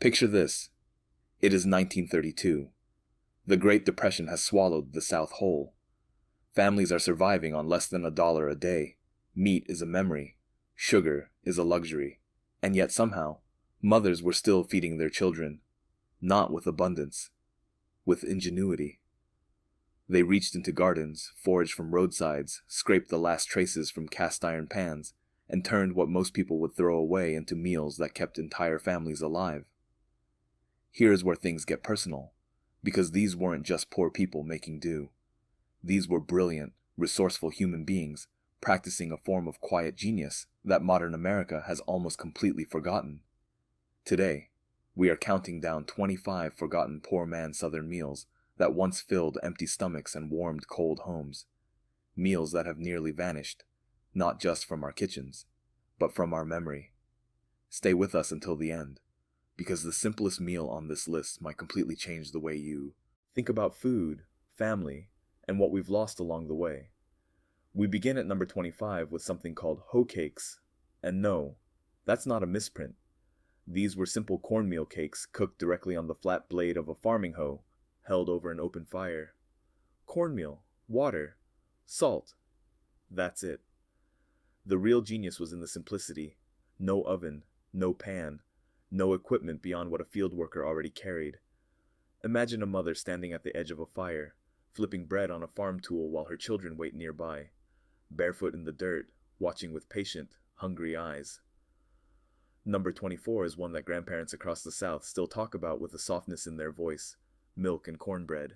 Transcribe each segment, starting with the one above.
Picture this. It is 1932. The Great Depression has swallowed the South whole. Families are surviving on less than $1 a day. Meat is a memory. Sugar is a luxury. And yet somehow, mothers were still feeding their children. Not with abundance, with ingenuity. They reached into gardens, foraged from roadsides, scraped the last traces from cast iron pans, and turned what most people would throw away into meals that kept entire families alive. Here is where things get personal, because these weren't just poor people making do. These were brilliant, resourceful human beings practicing a form of quiet genius that modern America has almost completely forgotten. Today, we are counting down 25 forgotten poor man Southern meals that once filled empty stomachs and warmed cold homes. Meals that have nearly vanished, not just from our kitchens, but from our memory. Stay with us until the end, because the simplest meal on this list might completely change the way you think about food, family, and what we've lost along the way. We begin at number 25 with something called hoe cakes, and no, that's not a misprint. These were simple cornmeal cakes cooked directly on the flat blade of a farming hoe, held over an open fire. Cornmeal, water, salt. That's it. The real genius was in the simplicity. No oven, no pan, no equipment beyond what a field worker already carried. Imagine a mother standing at the edge of a fire, flipping bread on a farm tool while her children wait nearby, barefoot in the dirt, watching with patient, hungry eyes. Number 24 is one that grandparents across the South still talk about with a softness in their voice: milk and cornbread.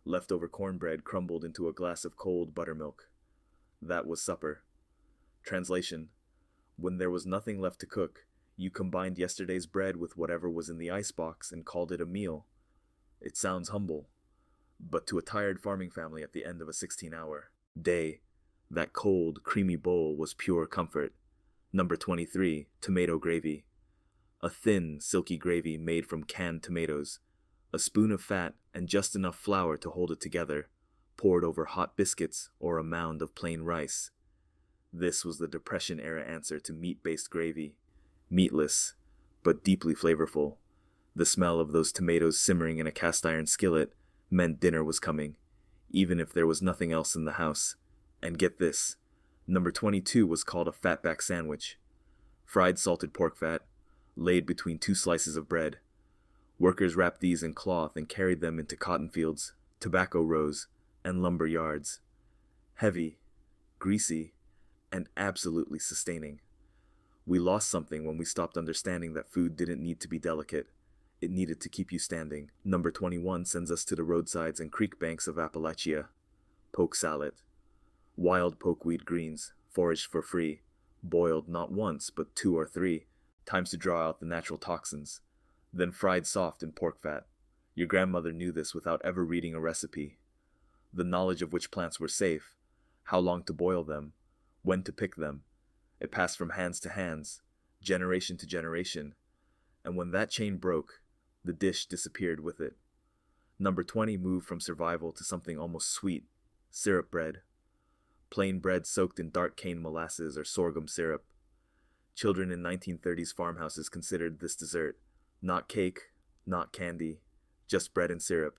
Leftover cornbread crumbled into a glass of cold buttermilk. That was supper. Translation: when there was nothing left to cook, you combined yesterday's bread with whatever was in the icebox and called it a meal. It sounds humble, but to a tired farming family at the end of a 16-hour day, that cold, creamy bowl was pure comfort. Number 23, tomato gravy. A thin, silky gravy made from canned tomatoes. A spoon of fat and just enough flour to hold it together, poured over hot biscuits or a mound of plain rice. This was the Depression-era answer to meat-based gravy. Meatless, but deeply flavorful. The smell of those tomatoes simmering in a cast-iron skillet meant dinner was coming, even if there was nothing else in the house. And get this, number 22 was called a fatback sandwich. Fried salted pork fat, laid between two slices of bread. Workers wrapped these in cloth and carried them into cotton fields, tobacco rows, and lumber yards. Heavy, greasy, and absolutely sustaining. We lost something when we stopped understanding that food didn't need to be delicate. It needed to keep you standing. Number 21 sends us to the roadsides and creek banks of Appalachia. Poke salad. Wild pokeweed greens, foraged for free, boiled not once but 2 or 3 times to draw out the natural toxins, then fried soft in pork fat. Your grandmother knew this without ever reading a recipe. The knowledge of which plants were safe, how long to boil them, when to pick them. It passed from hands to hands, generation to generation, and when that chain broke, the dish disappeared with it. Number 20 moved from survival to something almost sweet: syrup bread. Plain bread soaked in dark cane molasses or sorghum syrup. Children in 1930s farmhouses considered this dessert. Not cake, not candy, just bread and syrup.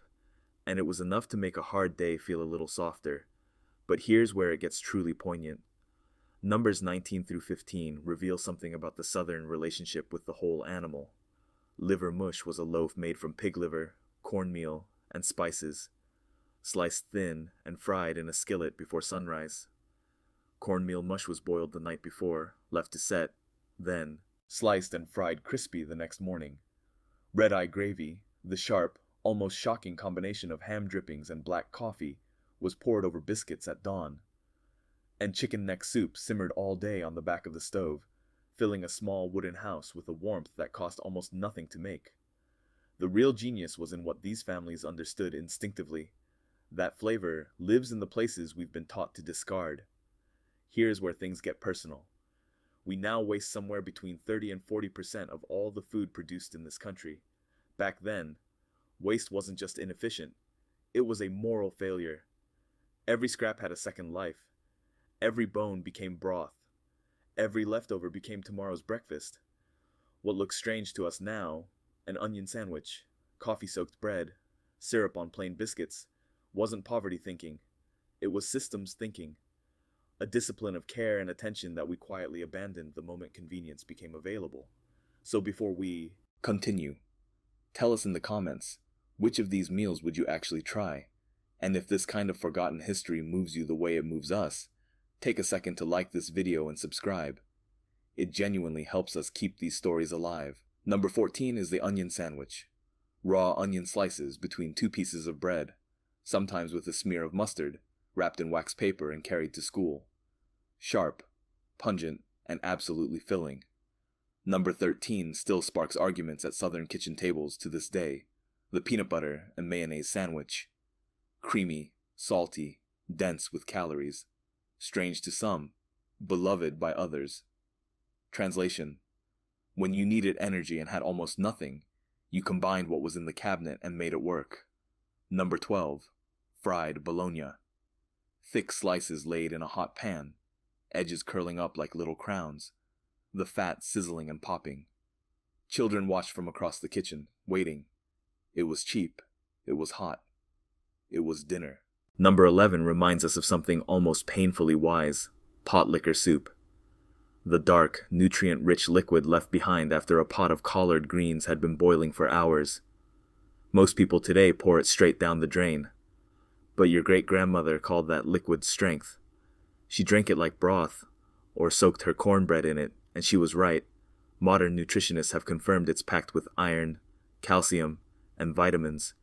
And it was enough to make a hard day feel a little softer. But here's where it gets truly poignant. Numbers 19 through 15 reveal something about the Southern relationship with the whole animal. Liver mush was a loaf made from pig liver, cornmeal, and spices, sliced thin and fried in a skillet before sunrise. Cornmeal mush was boiled the night before, left to set, then sliced and fried crispy the next morning. Red-eye gravy, the sharp, almost shocking combination of ham drippings and black coffee, was poured over biscuits at dawn. And chicken neck soup simmered all day on the back of the stove, filling a small wooden house with a warmth that cost almost nothing to make. The real genius was in what these families understood instinctively. That flavor lives in the places we've been taught to discard. Here's where things get personal. We now waste somewhere between 30 and 40% of all the food produced in this country. Back then, waste wasn't just inefficient, it was a moral failure. Every scrap had a second life. Every bone became broth. Every leftover became tomorrow's breakfast. What looks strange to us now An onion sandwich, coffee-soaked bread, syrup on plain biscuits, wasn't poverty thinking. It was systems thinking. A discipline of care and attention that we quietly abandoned the moment convenience became available. So before we continue, tell us in the comments, which of these meals would you actually try? And if this kind of forgotten history moves you the way it moves us, take a second to like this video and subscribe. It genuinely helps us keep these stories alive. Number 14 is the onion sandwich. Raw onion slices between two pieces of bread, sometimes with a smear of mustard, wrapped in wax paper and carried to school. Sharp, pungent, and absolutely filling. Number 13 still sparks arguments at Southern kitchen tables to this day. The peanut butter and mayonnaise sandwich. Creamy, salty, dense with calories. Strange to some, beloved by others. Translation: when you needed energy and had almost nothing, you combined what was in the cabinet and made it work. Number 12, fried bologna. Thick slices laid in a hot pan, edges curling up like little crowns, the fat sizzling and popping. Children watched from across the kitchen, waiting. It was cheap. It was hot. It was dinner. Number 11 reminds us of something almost painfully wise: pot liquor soup. The dark, nutrient-rich liquid left behind after a pot of collard greens had been boiling for hours. Most people today pour it straight down the drain. But your great-grandmother called that liquid strength. She drank it like broth, or soaked her cornbread in it, and she was right. Modern nutritionists have confirmed it's packed with iron, calcium, and vitamins.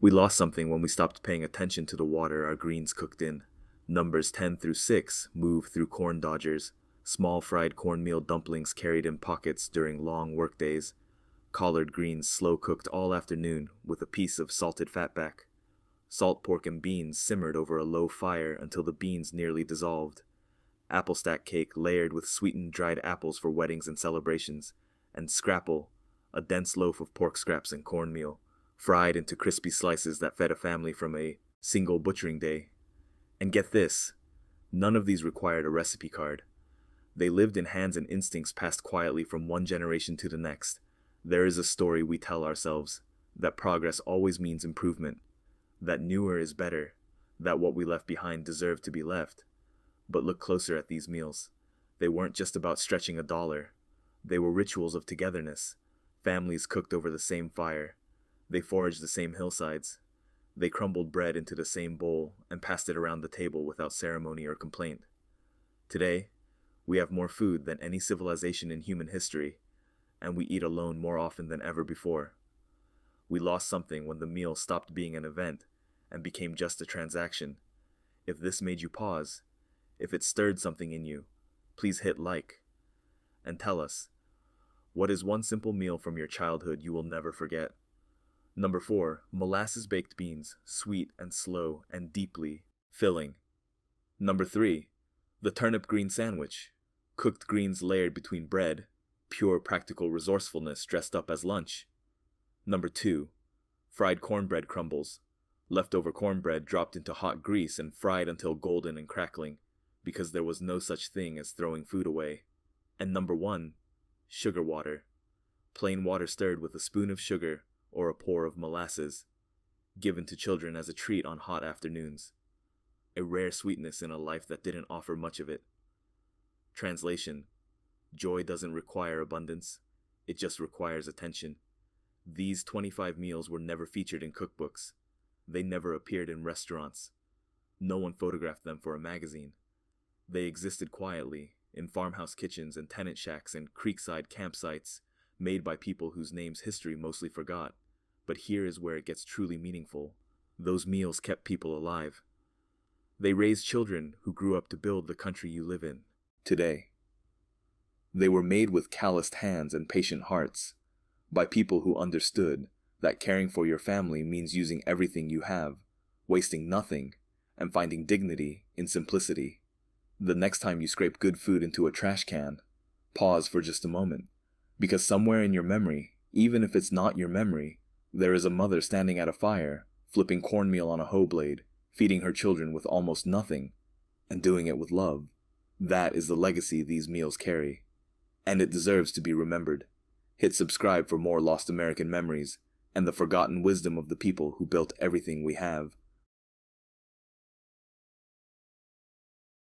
We lost something when we stopped paying attention to the water our greens cooked in. Numbers 10 through 6 move through corn dodgers, small fried cornmeal dumplings carried in pockets during long workdays, collard greens slow-cooked all afternoon with a piece of salted fatback, salt pork and beans simmered over a low fire until the beans nearly dissolved, apple stack cake layered with sweetened dried apples for weddings and celebrations, and scrapple, a dense loaf of pork scraps and cornmeal, fried into crispy slices that fed a family from a single butchering day. And get this, none of these required a recipe card. They lived in hands and instincts passed quietly from one generation to the next. There is a story we tell ourselves, that progress always means improvement, that newer is better, that what we left behind deserved to be left. But look closer at these meals. They weren't just about stretching a dollar. They were rituals of togetherness. Families cooked over the same fire. They foraged the same hillsides. They crumbled bread into the same bowl and passed it around the table without ceremony or complaint. Today, we have more food than any civilization in human history, and we eat alone more often than ever before. We lost something when the meal stopped being an event and became just a transaction. If this made you pause, if it stirred something in you, please hit like. And tell us, what is one simple meal from your childhood you will never forget? Number 4, molasses baked beans, sweet and slow and deeply filling. Number 3, the turnip green sandwich, cooked greens layered between bread, pure practical resourcefulness dressed up as lunch. Number 2, fried cornbread crumbles, leftover cornbread dropped into hot grease and fried until golden and crackling, because there was no such thing as throwing food away. And number 1, sugar water, plain water stirred with a spoon of sugar or a pour of molasses, given to children as a treat on hot afternoons. A rare sweetness in a life that didn't offer much of it. Translation: joy doesn't require abundance, it just requires attention. These 25 meals were never featured in cookbooks. They never appeared in restaurants. No one photographed them for a magazine. They existed quietly, in farmhouse kitchens and tenant shacks and creekside campsites, made by people whose names history mostly forgot. But here is where it gets truly meaningful. Those meals kept people alive. They raised children who grew up to build the country you live in today. They were made with calloused hands and patient hearts, by people who understood that caring for your family means using everything you have, wasting nothing, and finding dignity in simplicity. The next time you scrape good food into a trash can, pause for just a moment, because somewhere in your memory, even if it's not your memory, there is a mother standing at a fire, flipping cornmeal on a hoe blade, feeding her children with almost nothing, and doing it with love. That is the legacy these meals carry, and it deserves to be remembered. Hit subscribe for more lost American memories and the forgotten wisdom of the people who built everything we have.